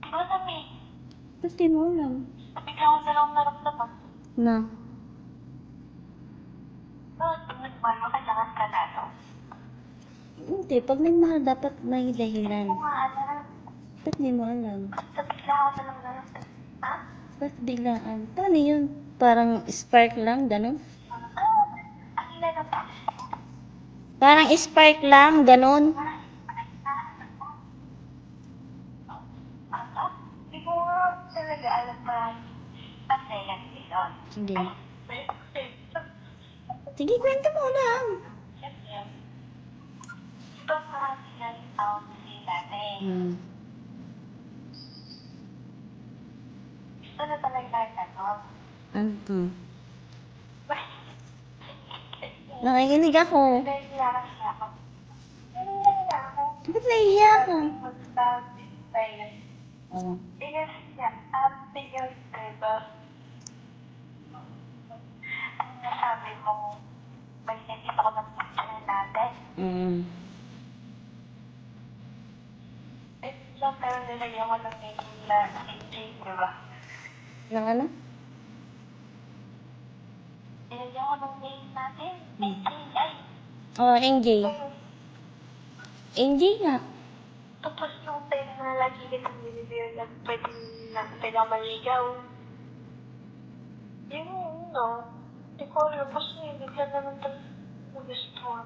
Madami. Ba't di mo alam? Bigla ko na lang naramdaman. Na? Bakit pag nagmahal mo, kailangan ka na, no? Hindi, pag nagmahal dapat may dahilan. Kung nga, alam, Ba't di mo alam? basta bigla ko na lang naramdaman. Ha? Ba't biglaan? Paano yun? Parang spark lang, gano'n? Ang lala pa. Parang spark lang, gano'n? Hindi ko nga talaga alam na pasayan dito. Hindi. Ay, Sige, kwento mo lang. siyempre, ito parang sinaling taon si dati. Gusto na talaga ano. Ano to? Nakikinig ako. Dahil nilakas niya ako. Nilakas ako. Ba't nahihiya ako? Magsasayin. Oo. Because niya, bigyan diba? Ang nasabi mo, may nakita ko ng picture natin. Eh, so, pero nilagyan ko ng name na AJ, diba? Nang ano? Nilagyan ko ng name natin, AJ, ay. Oh, NJ. NJ nga. Tapos yung time na lagi kitang binibigyan na pwede ako maligaw. Yung, no, di ko alam, tapos hindi ka naman nagustuhan.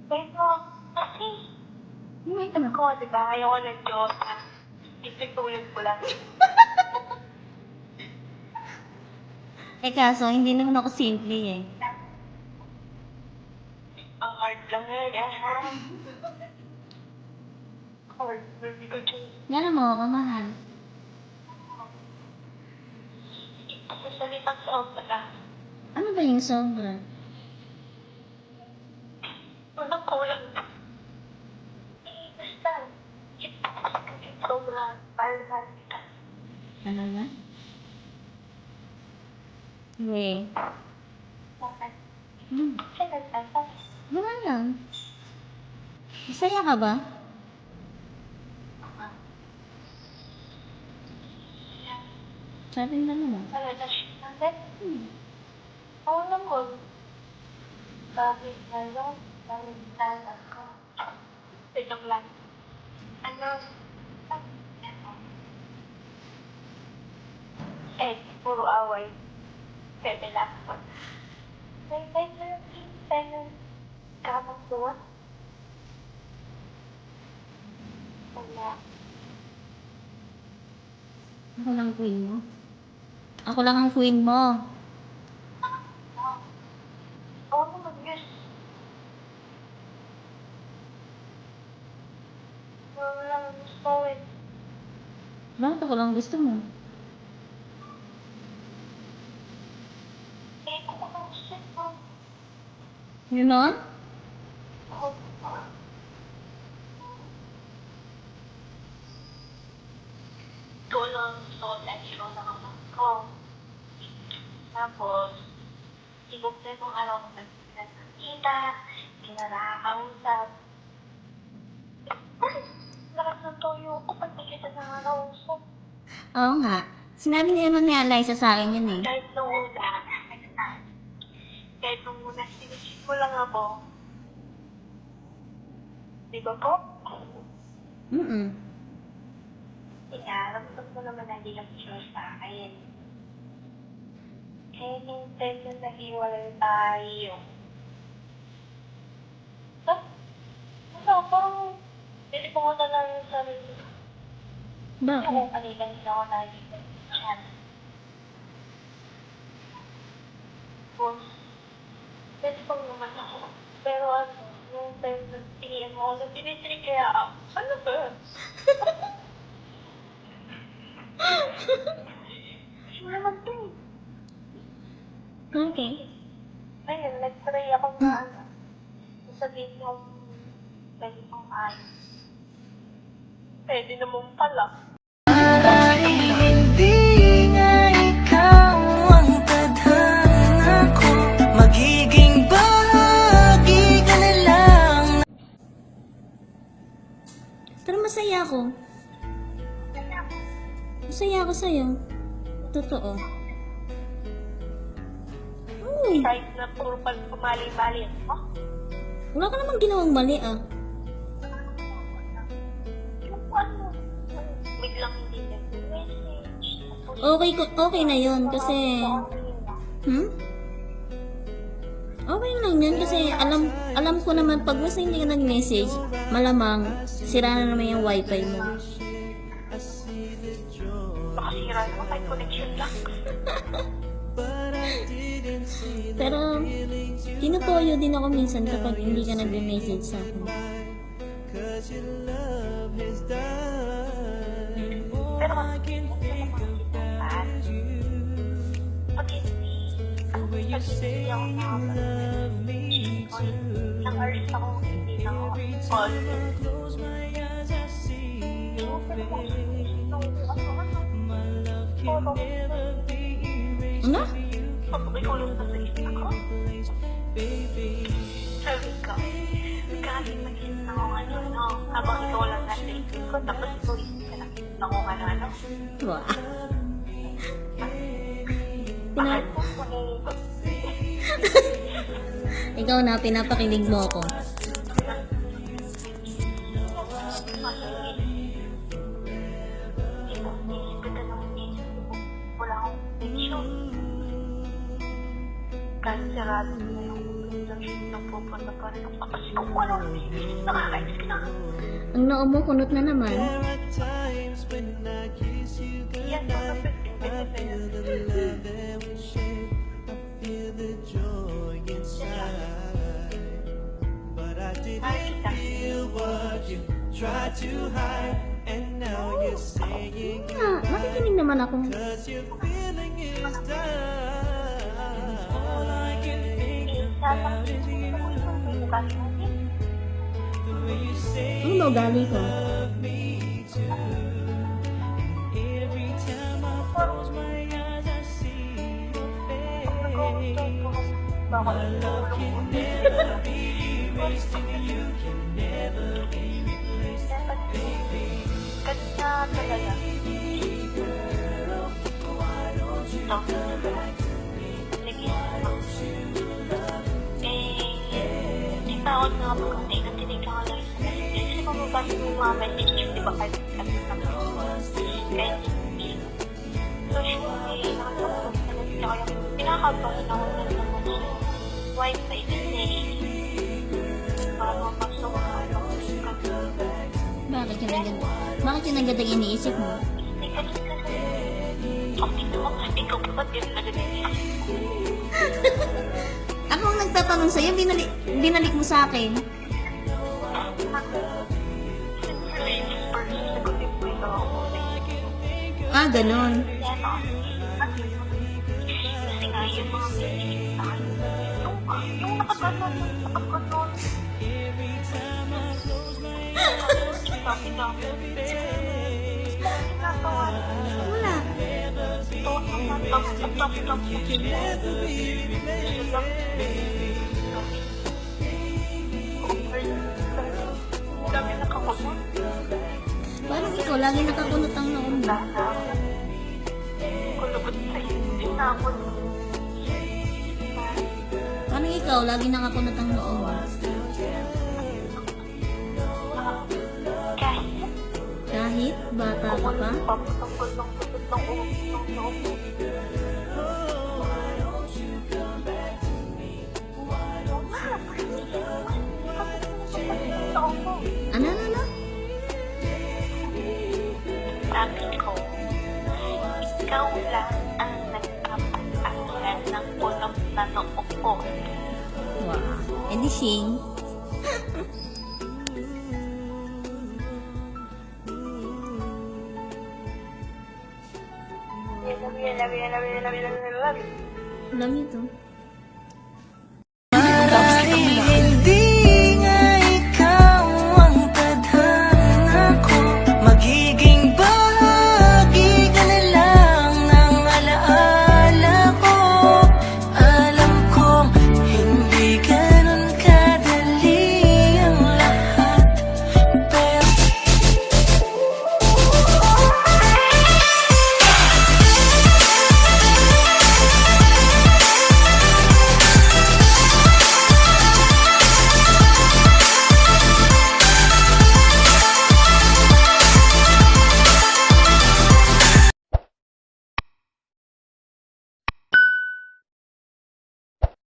Pero, kasi, May ano? ako, di ba, ayaw ko ng Diyos na itutulog ko lang. Eh kaso, hindi naman ako simple eh. Ang hard lang eh. Hard, baby ko dyan. Gano'n mo ako mahal. Sa salitang sobra. Ano ba yung sobra? Unang kulang. Basta, sobra, para sa kita. Ano na? Hindi. Bakit? Hmm. Kasi nagtatas. Wala lang. Masaya ka ba? Sabi na naman. Relasyon natin. Oo naman. Bakit ngayon? Bakit talas ko? Tignan lang. Ano? Eh, puro away. Bebe lang. May tayo kamang buwan. Wala. Ako lang queen mo. Ako lang ang queen mo. Oo naman, yes. Wala lang gusto eh. Bakit ako lang gusto mo? Eh, kung ako gusto mo. Yun na? Tulong so that you know naman ko. Tapos, ibuksan kung ano kung nagkita, hindi na nakakausap. Lakas ng toyo ko pag di kita nakakausap. Oo nga. Sinabi niya naman ni Eliza sa akin yun eh. Kahit nung una, sinisip mo lang ako. Di ba po? Inaramdam mo naman na hindi lang sure sa akin. Eh, yung time na nag-iwalay tayo. Ano, parang hindi ko na lang yung sarili. Bakit? Kung kanina hindi ako nakikita siya. Kung pwede pang naman ako. Pero ano, yung time na tingin mo ako, tinitiri kaya ako. Ano ba? Ano naman to eh? Okay. Ayun, nag-try ako na ano. Sabihin yung pwede pang ayos. Pwede naman pala. Hindi nga ikaw ang tadhana ko. Magiging bahagi ka na lang. Pero masaya ako. Kaya Masaya ako sa'yo. Totoo. Uy, Kahit na puro pumali-bali ako. wala ka namang ginawang mali ah. Yung ano, biglang hindi nag-message. Okay na yun kasi... Okay lang yun kasi alam ko naman pag basta hindi ka nag-message, malamang sira na naman yung wifi mo. Baka sira naman kahit connection lang. Pero tinutoyo din ako minsan kapag hindi ka nag-message sa akin. Pero pag hindi ako nakapag-message, ilang hours ako hindi nakapag-call. Ano? Pag ikaw yung nasa isip ko, sabi ko, galing mag-isip na kung ano, habang ikaw lang nasa isip ko, tapos ikaw isip ka na kung ano. Wow. Bakit po kung Ikaw na, pinapakinig mo ako. wala akong connection. Kahit sarado na yung connection na pupunta pa rin ako. Kasi kung wala akong isip, nakakainis na. Ang noo mo, kunot na naman. Yan yung Try to hide, and now you're saying Nakikinig naman ako. cause your feeling is done. All I can think about is you. The way you say Ano ba ugali ko? love me too. Every time I close my eyes, I see your face. My love can never be erased, and you can never be replaced, baby. Kanya talaga. Tawag na ako kung tayo natinig ka lang sa message. Kasi kung mabasa mo yung mga message, di ba kahit kahit hindi. So, syempre, nakatulog na lang siya. Kaya pinakabahan ako na naman sa wifi kasi para mapasok ako Bakit yun ang gandang iniisip mo? ikaw ba din Ako ang nagtatanong sa'yo, binalik mo sa akin. Ah, ganon. Kasi nga yung mga message sa akin, yung nakaganon, nakaganon. Sabi na, Wala. Dami nakakabot. Parang ikaw, lagi nakakunot ang noon mo. Kulubot sa isip na ako. Parang ikaw, lagi nakakunot ang noon mo. Kahit bata ka pa? Paputangkol ng putot ng ulo ng loob. Ano? Sabi ko, ikaw lang ang nagpapakalan ng ulap na noo ko. Wow. Edi Shing. Love you. Alam niyo to.